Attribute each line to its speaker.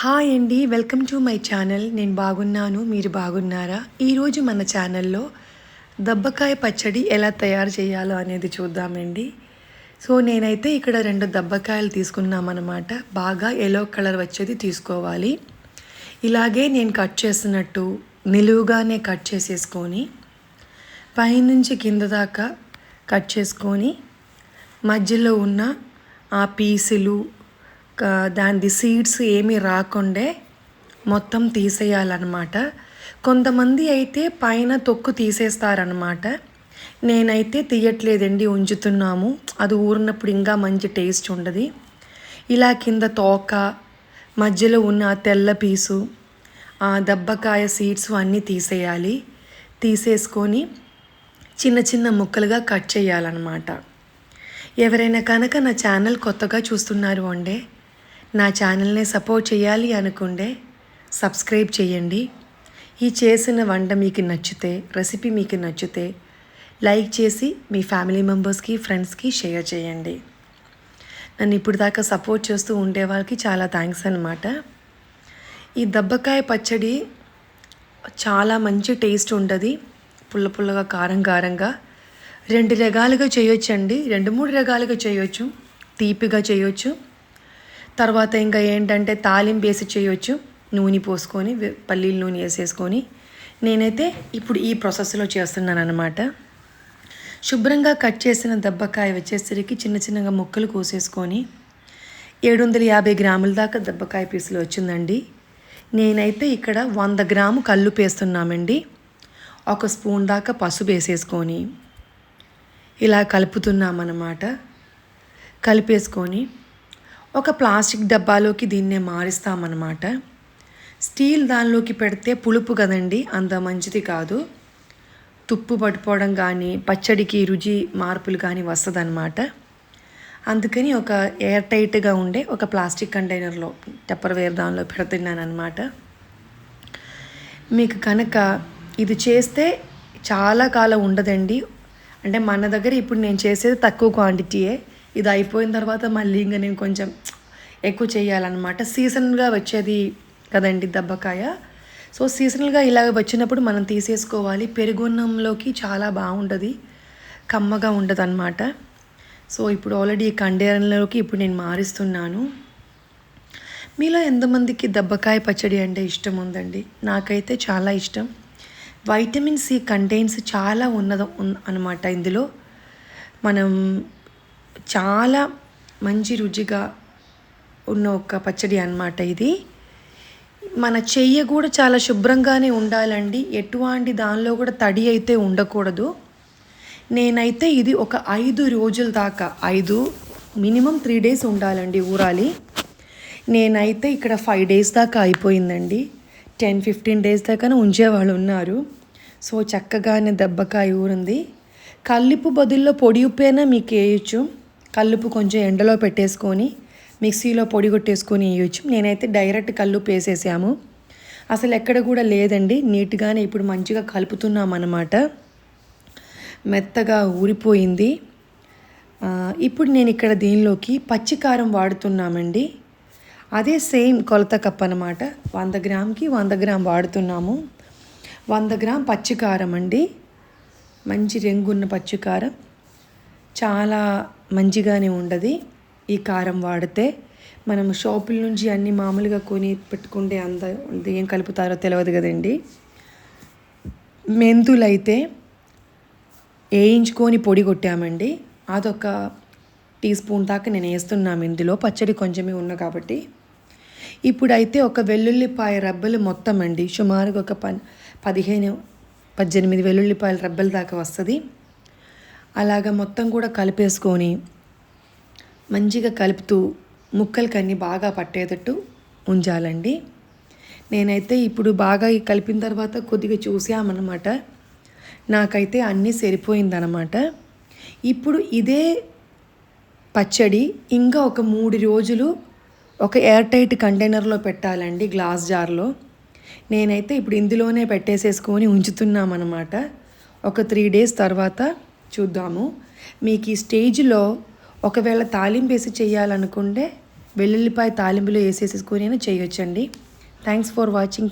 Speaker 1: Hi అండి, welcome to my channel. నేను బాగున్నాను, మీరు బాగున్నారా? ఈరోజు మన ఛానల్లో దబ్బకాయ పచ్చడి ఎలా తయారు చేయాలో అనేది చూద్దామండి. సో నేనైతే ఇక్కడ 2 దబ్బకాయలు తీసుకున్నామన్నమాట. బాగా ఎల్లో కలర్ వచ్చేది తీసుకోవాలి. ఇలాగే నేను కట్ చేసినట్టు నిలువుగానే కట్ చేసేసుకొని పైనుంచి కింద దాకా కట్ చేసుకొని మధ్యలో ఉన్న ఆ పీసులు దాని సీడ్స్ ఏమీ రాకుండే మొత్తం తీసేయాలన్నమాట. కొంతమంది అయితే పైన తొక్కు తీసేస్తారనమాట. నేనైతే తీయట్లేదండి, ఉంచుతున్నాము. అది ఊరినప్పుడు ఇంకా మంచి టేస్ట్ ఉండదు. ఇలా కింద తోక, మధ్యలో ఉన్న తెల్ల పీసు, ఆ దబ్బకాయ సీడ్స్ అన్నీ తీసేయాలి. తీసేసుకొని చిన్న చిన్న ముక్కలుగా కట్ చేయాలన్నమాట. ఎవరైనా కనుక నా ఛానల్ కొత్తగా చూస్తున్నారు అంటే నా ఛానల్ని సపోర్ట్ చేయాలి అనుకుంటే సబ్స్క్రైబ్ చేయండి. ఈ చేసిన వంట మీకు నచ్చితే, రెసిపీ మీకు నచ్చితే లైక్ చేసి మీ ఫ్యామిలీ మెంబర్స్కి, ఫ్రెండ్స్కి షేర్ చేయండి. నన్ను ఇప్పుడు దాకా సపోర్ట్ చేస్తూ ఉండే వాళ్ళకి చాలా థ్యాంక్స్ అన్నమాట. ఈ దబ్బకాయ పచ్చడి చాలా మంచి టేస్ట్ ఉంటుంది. పుల్ల పుల్లగా, కారం కారంగా 2 రకాలుగా చేయొచ్చండి. 2-3 రకాలుగా చేయొచ్చు. తీపిగా చేయొచ్చు. తర్వాత ఇంకా ఏంటంటే తాలింపు వేసి చేయొచ్చు. నూనె పోసుకొని పల్లీల నూనె వేసేసుకొని. నేనైతే ఇప్పుడు ఈ ప్రాసెస్లో చేస్తున్నాను అనమాట. శుభ్రంగా కట్ చేసిన దబ్బకాయ వచ్చేసరికి చిన్న చిన్నగా ముక్కలు కోసేసుకొని 750 గ్రాముల దాకా దబ్బకాయ పీసులు వచ్చిందండి. నేనైతే ఇక్కడ 100 గ్రాము కల్లుప్పు వేస్తున్నామండి. 1 స్పూన్ దాకా పసుపు వేసేసుకొని ఇలా కలుపుతున్నామన్నమాట. కలిపేసుకొని ఒక ప్లాస్టిక్ డబ్బాలోకి దీన్నే మారుస్తామన్నమాట. స్టీల్ దానిలోకి పెడితే పులుపు కదండి, అంత మంచిది కాదు. తుప్పు పడిపోవడం కానీ, పచ్చడికి రుచి మార్పులు కానీ వస్తుందన్నమాట. అందుకని ఒక ఎయిర్ టైట్గా ఉండే ఒక ప్లాస్టిక్ కంటైనర్లో, టప్పర్వేర్ దానిలో పెడుతున్నాను అనమాట. మీకు కనుక ఇది చేస్తే చాలా కాలం ఉండదండి. అంటే మన దగ్గర ఇప్పుడు నేను చేసేది తక్కువ క్వాంటిటీయే. ఇది అయిపోయిన తర్వాత మళ్ళీ ఇంకా నేను కొంచెం ఎక్కువ చేయాలన్నమాట. సీజనల్గా వచ్చేది కదండి దబ్బకాయ. సో సీజనల్గా ఇలాగ వచ్చినప్పుడు మనం తీసేసుకోవాలి. పెరుగున్నంలోకి చాలా బాగుంటుంది, కమ్మగా ఉంటుంది అన్నమాట. సో ఇప్పుడు ఆల్రెడీ ఈ కంటైనర్లోకి ఇప్పుడు నేను మారుస్తున్నాను. మీలో ఎంతమందికి దబ్బకాయ పచ్చడి అంటే ఇష్టం ఉందండి? నాకైతే చాలా ఇష్టం. వైటమిన్ సి కంటెంట్స్ చాలా ఉన్నది అన్నమాట ఇందులో. మనం చాలా మంచి రుచిగా ఉన్న ఒక పచ్చడి అన్నమాట ఇది. మన చెయ్యి కూడా చాలా శుభ్రంగానే ఉండాలండి. ఎటువంటి దానిలో కూడా తడి అయితే ఉండకూడదు. నేనైతే ఇది ఒక 5 రోజుల దాకా, మినిమం 3 డేస్ ఉండాలండి ఊరాలి. నేనైతే ఇక్కడ 5 డేస్ దాకా అయిపోయిందండి. 10-15 డేస్ దాకా ఉంచేవాళ్ళు ఉన్నారు. సో చక్కగానే దబ్బకాయ ఊరింది. కల్లుప్పు బదుల్లో పొడి ఉప్పైనా మీకు వేయచ్చు. కల్లుప్పు కొంచెం ఎండలో పెట్టేసుకొని మిక్సీలో పొడి కొట్టేసుకొని వేయచ్చు. నేనైతే డైరెక్ట్ కల్లుప్పు వేసేసాము. అసలు ఎక్కడ కూడా లేదండి. నీట్గానే ఇప్పుడు మంచిగా కలుపుతున్నాం అన్నమాట. మెత్తగా ఊరిపోయింది. ఇప్పుడు నేను ఇక్కడ దీనిలోకి పచ్చికారం వాడుతున్నామండి. అదే సేమ్ కొలత కప్ అన్నమాట. 100 గ్రామ్కి 100 గ్రామ్ వాడుతున్నాము. 100 గ్రామ్ పచ్చికారం అండి. మంచి రంగున్న పచ్చికారం చాలా మంచిగానే ఉండదు ఈ కారం వాడితే. మనం షాపుల నుంచి అన్నీ మామూలుగా కొని పెట్టుకుంటే అంత ఏం కలుపుతారో తెలియదు కదండి. మెంతులు అయితే వేయించుకొని పొడి కొట్టామండి. అదొక టీ స్పూన్ దాకా నేను వేస్తున్నాము ఇందులో. పచ్చడి కొంచెమే ఉన్న కాబట్టి. ఇప్పుడైతే ఒక వెల్లుల్లిపాయ రబ్బలు మొత్తం అండి, సుమారుగా ఒక 15-18 వెల్లుల్లిపాయల రబ్బల దాకా వస్తుంది. అలాగ మొత్తం కూడా కలిపేసుకొని మంచిగా కలుపుతూ ముక్కలకి అన్నీ బాగా పట్టేటట్టు ఉంచాలండి. నేనైతే ఇప్పుడు బాగా కలిపిన తర్వాత కొద్దిగా చూసామన్నమాట. నాకైతే అన్నీ సరిపోయిందన్నమాట. ఇప్పుడు ఇదే పచ్చడి ఇంకా ఒక 3 రోజులు ఒక ఎయిర్ టైట్ కంటైనర్లో పెట్టాలండి, గ్లాస్ జార్లో. నేనైతే ఇప్పుడు ఇందులోనే పెట్టేసేసుకొని ఉంచుతున్నామన్నమాట. ఒక 3 డేస్ తర్వాత చూద్దాము. మీకు ఈ స్టేజ్లో ఒకవేళ తాలింపు వేసి చేయాలనుకుంటే వెల్లుల్లిపాయ తాలింపులో వేసేసుకొని చేయొచ్చండి. Thanks for watching.